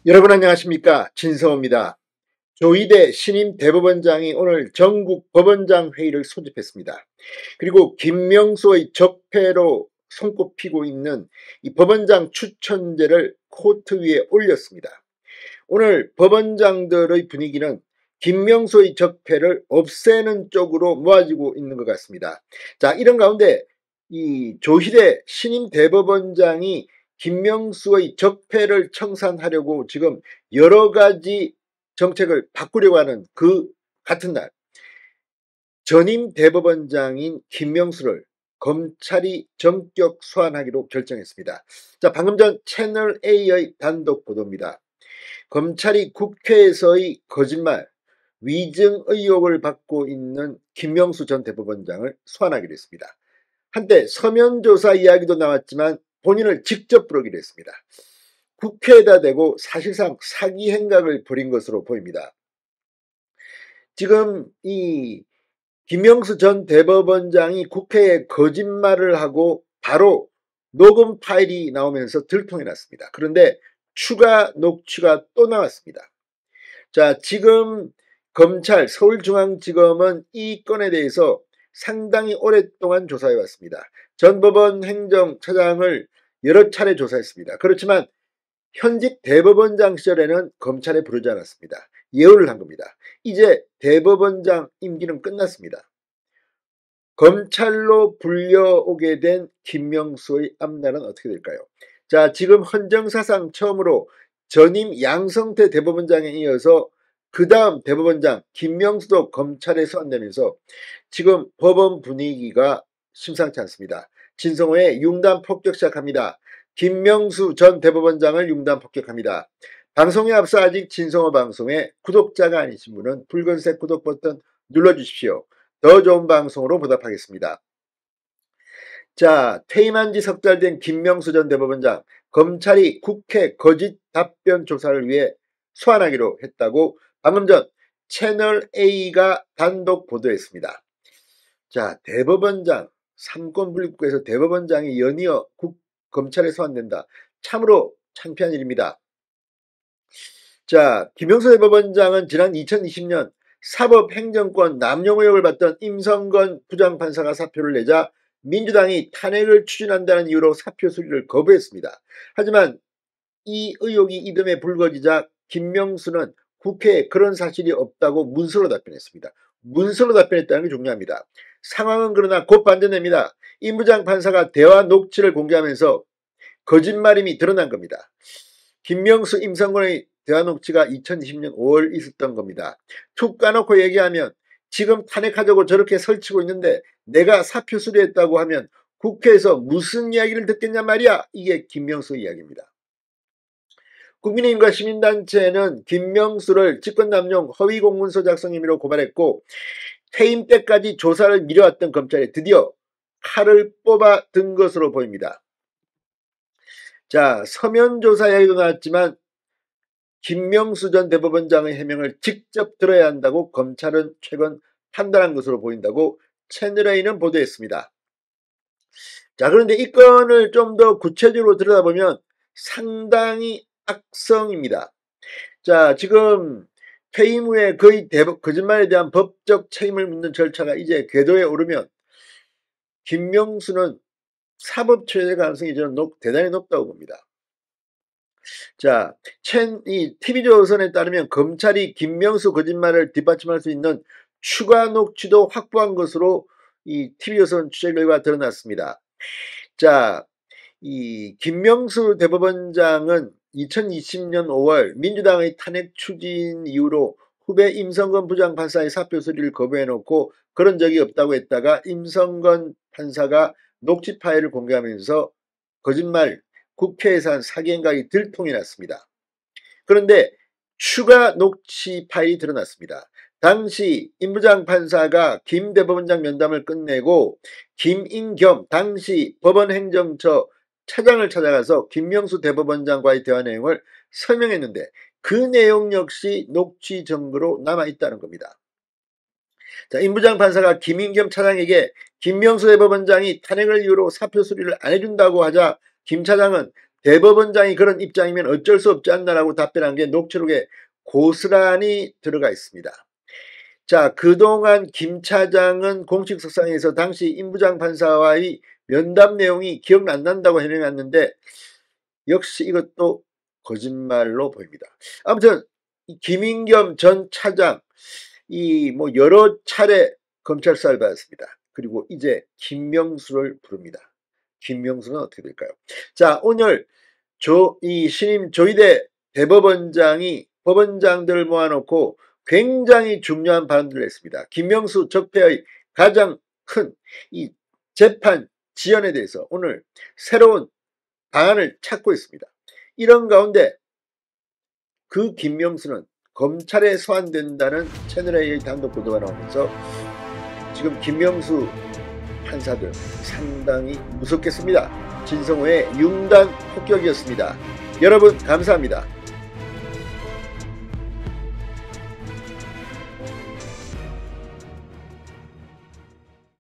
여러분 안녕하십니까? 진성호입니다. 조희대 신임 대법원장이 오늘 전국 법원장 회의를 소집했습니다. 그리고 김명수의 적폐로 손꼽히고 있는 이 법원장 추천제를 코트 위에 올렸습니다. 오늘 법원장들의 분위기는 김명수의 적폐를 없애는 쪽으로 모아지고 있는 것 같습니다. 자, 이런 가운데 이 조희대 신임 대법원장이 김명수의 적폐를 청산하려고 지금 여러 가지 정책을 바꾸려고 하는 그 같은 날, 전임 대법원장인 김명수를 검찰이 전격 소환하기로 결정했습니다. 자, 방금 전 채널A의 단독 보도입니다. 검찰이 국회에서의 거짓말, 위증 의혹을 받고 있는 김명수 전 대법원장을 소환하기로 했습니다. 한때 서면 조사 이야기도 나왔지만 본인을 직접 부르기로 했습니다. 국회에다 대고 사실상 사기 행각을 벌인 것으로 보입니다. 지금 이 김명수 전 대법원장이 국회에 거짓말을 하고 바로 녹음 파일이 나오면서 들통이 났습니다. 그런데 추가 녹취가 또 나왔습니다. 자, 지금 검찰 서울중앙지검은 이 건에 대해서 상당히 오랫동안 조사해 왔습니다. 전 법원 행정처장을 여러 차례 조사했습니다. 그렇지만 현직 대법원장 시절에는 검찰에 부르지 않았습니다. 예우를 한 겁니다. 이제 대법원장 임기는 끝났습니다. 검찰로 불려오게 된 김명수의 앞날은 어떻게 될까요? 자, 지금 헌정사상 처음으로 전임 양성태 대법원장에 이어서 그 다음 대법원장 김명수도 검찰에 소환되면서 지금 법원 분위기가 심상치 않습니다. 진성호의 융단 폭격 시작합니다. 김명수 전 대법원장을 융단 폭격합니다. 방송에 앞서 아직 진성호 방송에 구독자가 아니신 분은 붉은색 구독 버튼 눌러주십시오. 더 좋은 방송으로 보답하겠습니다. 자, 퇴임한 지 석 달 된 김명수 전 대법원장, 검찰이 국회 거짓 답변 조사를 위해 소환하기로 했다고 방금 전 채널A가 단독 보도했습니다. 자, 대법원장, 삼권분립국에서 대법원장이 연이어 검찰에 소환된다. 참으로 창피한 일입니다. 자, 김명수 대법원장은 지난 2020년 사법행정권 남용 의혹을 받던 임성건 부장판사가 사표를 내자 민주당이 탄핵을 추진한다는 이유로 사표 수리를 거부했습니다. 하지만 이 의혹이 이듬해 불거지자 김명수는 국회에 그런 사실이 없다고 문서로 답변했습니다. 문서로 답변했다는 게 중요합니다. 상황은 그러나 곧 반전됩니다. 임 부장판사가 대화 녹취를 공개하면서 거짓말임이 드러난 겁니다. 김명수, 임성건의 대화 녹취가 2020년 5월 있었던 겁니다. 툭 까놓고 얘기하면 지금 탄핵하자고 저렇게 설치고 있는데 내가 사표 수리했다고 하면 국회에서 무슨 이야기를 듣겠냐 말이야. 이게 김명수 이야기입니다. 국민의힘과 시민단체는 김명수를 직권남용 허위공문서 작성 혐의로 고발했고 퇴임 때까지 조사를 미뤄왔던 검찰에 드디어 칼을 뽑아 든 것으로 보입니다. 자, 서면 조사 이야기도 나왔지만 김명수 전 대법원장의 해명을 직접 들어야 한다고 검찰은 최근 판단한 것으로 보인다고 채널A는 보도했습니다. 자, 그런데 이 건을 좀 더 구체적으로 들여다보면 상당히 악성입니다. 자, 지금 퇴임 후에 거의 거짓말에 대한 법적 책임을 묻는 절차가 이제 궤도에 오르면 김명수는 사법처리될 가능성이 저는 대단히 높다고 봅니다. 자, 이 TV조선에 따르면 검찰이 김명수 거짓말을 뒷받침할 수 있는 추가 녹취도 확보한 것으로 이 TV조선 취재 결과가 드러났습니다. 자, 이 김명수 대법원장은 2020년 5월 민주당의 탄핵 추진 이후로 후배 임성건 부장판사의 사표 수리를 거부해놓고 그런 적이 없다고 했다가 임성건 판사가 녹취 파일을 공개하면서 거짓말, 국회에서 한 사기 행각이 들통이 났습니다. 그런데 추가 녹취 파일이 드러났습니다. 당시 임 부장판사가 김 대법원장 면담을 끝내고 김인겸 당시 법원행정처 차장을 찾아가서 김명수 대법원장과의 대화 내용을 설명했는데 그 내용 역시 녹취 증거로 남아있다는 겁니다. 자, 임 부장판사가 김인겸 차장에게 김명수 대법원장이 탄핵을 이유로 사표 수리를 안 해준다고 하자 김 차장은 대법원장이 그런 입장이면 어쩔 수 없지 않나라고 답변한 게 녹취록에 고스란히 들어가 있습니다. 자, 그동안 김 차장은 공식 석상에서 당시 임부장 판사와의 면담 내용이 기억 안 난다고 해명했는데 역시 이것도 거짓말로 보입니다. 아무튼 김인겸 전 차장 뭐 여러 차례 검찰 수사를 받았습니다. 그리고 이제 김명수를 부릅니다. 김명수는 어떻게 될까요? 자, 오늘 이 신임 조희대 대법원장이 법원장들을 모아놓고 굉장히 중요한 발언들을 했습니다. 김명수 적폐의 가장 큰 이 재판 지연에 대해서 오늘 새로운 방안을 찾고 있습니다. 이런 가운데 그 김명수는 검찰에 소환된다는 채널A의 단독 보도가 나오면서 지금 김명수 판사들 상당히 무섭겠습니다. 진성호의 융단 폭격이었습니다. 여러분 감사합니다.